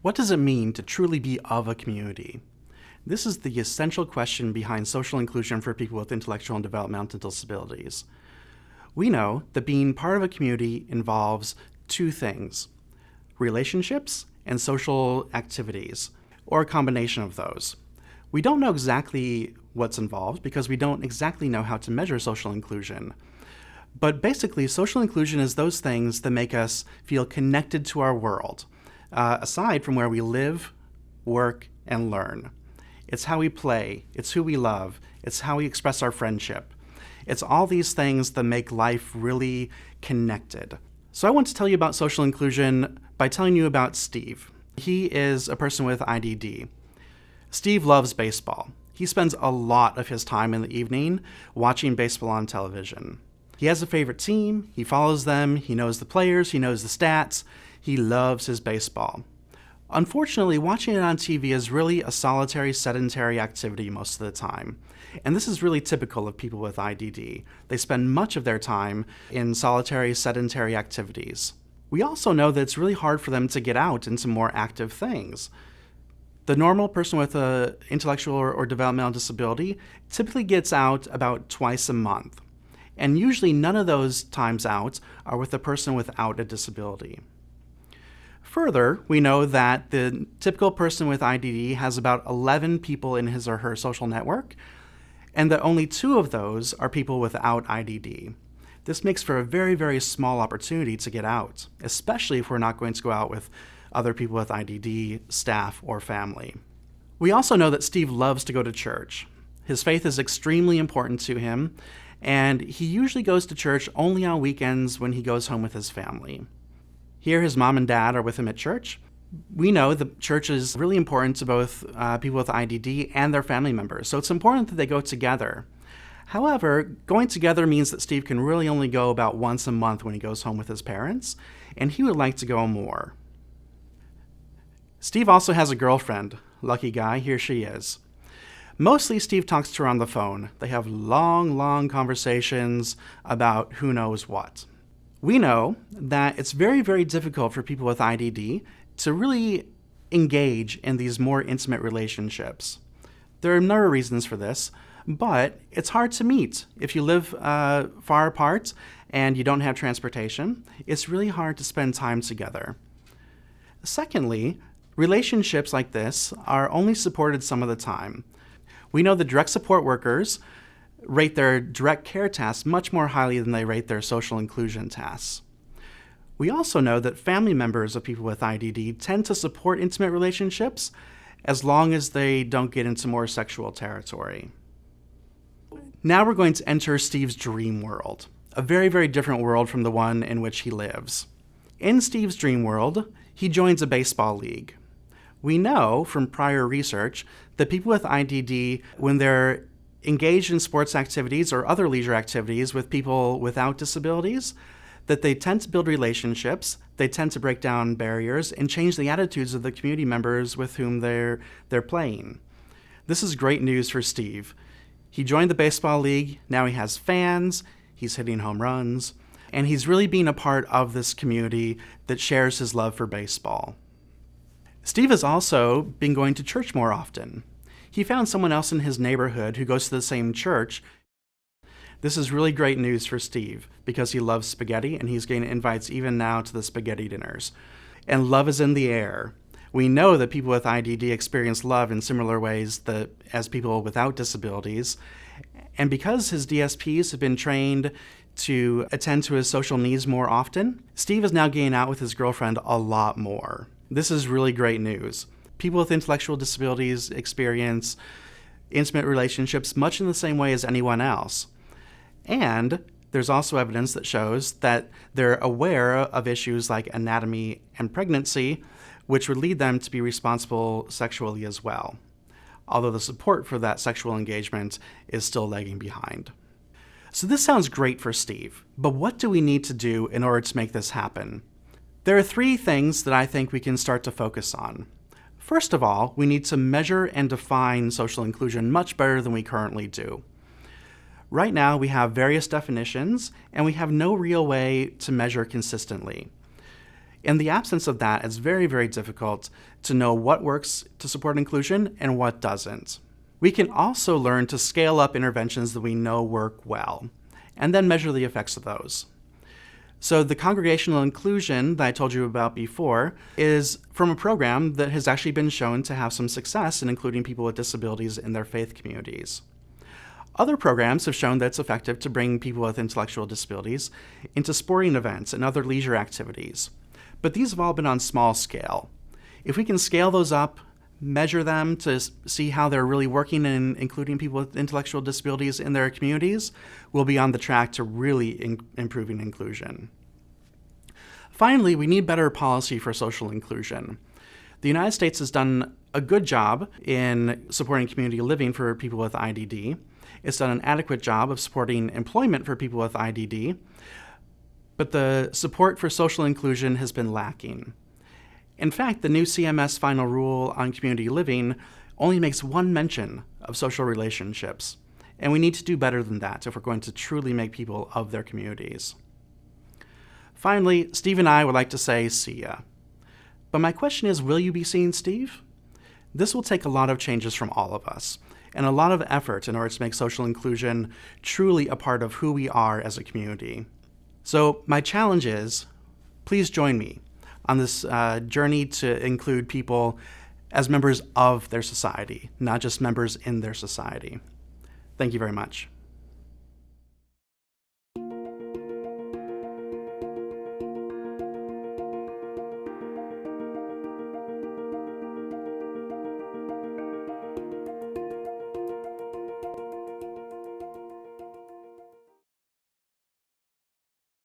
What does it mean to truly be of a community? This is the essential question behind social inclusion for people with intellectual and developmental disabilities. We know that being part of a community involves two things: relationships and social activities, or a combination of those. We don't know exactly what's involved because we don't exactly know how to measure social inclusion. But basically, social inclusion is those things that make us feel connected to our world, aside from where we live, work, and learn. It's how we play, it's who we love, it's how we express our friendship. It's all these things that make life really connected. So I want to tell you about social inclusion by telling you about Steve. He is a person with IDD. Steve loves baseball. He spends a lot of his time in the evening watching baseball on television. He has a favorite team, he follows them, he knows the players, he knows the stats, he loves his baseball. Unfortunately, watching it on TV is really a solitary, sedentary activity most of the time. And this is really typical of people with IDD. They spend much of their time in solitary, sedentary activities. We also know that it's really hard for them to get out into more active things. The normal person with an intellectual or developmental disability typically gets out about twice a month. And usually none of those times out are with a person without a disability. Further, we know that the typical person with IDD has about 11 people in his or her social network, and that only 2 of those are people without IDD. This makes for a very, very small opportunity to get out, especially if we're not going to go out with other people with IDD, staff, or family. We also know that Steve loves to go to church. His faith is extremely important to him, and he usually goes to church only on weekends when he goes home with his family. Here, his mom and dad are with him at church. We know the church is really important to both people with IDD and their family members, so it's important that they go together. However, going together means that Steve can really only go about once a month when he goes home with his parents, and he would like to go more. Steve also has a girlfriend. Lucky guy, here she is. Mostly, Steve talks to her on the phone. They have long conversations about who knows what. We know that it's very, very difficult for people with IDD to really engage in these more intimate relationships. There are a number of reasons for this, but it's hard to meet. If you live far apart and you don't have transportation, it's really hard to spend time together. Secondly, relationships like this are only supported some of the time. We know the direct support workers rate their direct care tasks much more highly than they rate their social inclusion tasks. We also know that family members of people with IDD tend to support intimate relationships as long as they don't get into more sexual territory. Now we're going to enter Steve's dream world, a very, very different world from the one in which he lives. In Steve's dream world, he joins a baseball league. We know from prior research that people with IDD, when they're engaged in sports activities or other leisure activities with people without disabilities, that they tend to build relationships, they tend to break down barriers, and change the attitudes of the community members with whom they're playing. This is great news for Steve. He joined the baseball league, now he has fans, he's hitting home runs, and he's really being a part of this community that shares his love for baseball. Steve has also been going to church more often. He found someone else in his neighborhood who goes to the same church. This is really great news for Steve because he loves spaghetti and he's getting invites even now to the spaghetti dinners. And love is in the air. We know that people with IDD experience love in similar ways as people without disabilities. And because his DSPs have been trained to attend to his social needs more often, Steve is now getting out with his girlfriend a lot more. This is really great news. People with intellectual disabilities experience intimate relationships much in the same way as anyone else. And there's also evidence that shows that they're aware of issues like anatomy and pregnancy, which would lead them to be responsible sexually as well, although the support for that sexual engagement is still lagging behind. So this sounds great for Steve, but what do we need to do in order to make this happen? There are 3 things that I think we can start to focus on. First of all, we need to measure and define social inclusion much better than we currently do. Right now, we have various definitions, and we have no real way to measure consistently. In the absence of that, it's very, very difficult to know what works to support inclusion and what doesn't. We can also learn to scale up interventions that we know work well, and then measure the effects of those. So the congregational inclusion that I told you about before is from a program that has actually been shown to have some success in including people with disabilities in their faith communities. Other programs have shown that it's effective to bring people with intellectual disabilities into sporting events and other leisure activities. But these have all been on small scale. If we can scale those up, measure them to see how they're really working in including people with intellectual disabilities in their communities, we'll be on the track to really improving inclusion. Finally, we need better policy for social inclusion. The United States has done a good job in supporting community living for people with IDD. It's done an adequate job of supporting employment for people with IDD, but the support for social inclusion has been lacking. In fact, the new CMS final rule on community living only makes one mention of social relationships, and we need to do better than that if we're going to truly make people of their communities. Finally, Steve and I would like to say see ya. But my question is, will you be seeing Steve? This will take a lot of changes from all of us, and a lot of effort in order to make social inclusion truly a part of who we are as a community. So my challenge is, please join me on this journey to include people as members of their society, not just members in their society. Thank you very much.